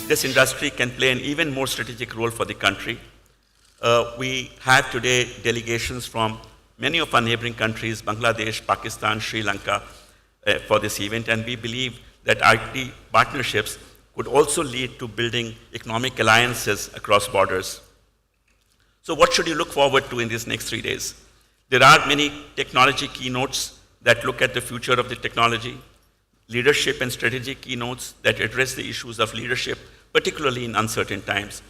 this industry can play an even more strategic role for the country. We have today delegations from many of our neighboring countries, Bangladesh, Pakistan, Sri Lanka, for this event, and we believe that IT partnerships could also lead to building economic alliances across borders. So what should you look forward to in these next 3 days? There are many technology keynotes that look at the future of the technology, leadership and strategy keynotes that address the issues of leadership, particularly in uncertain times.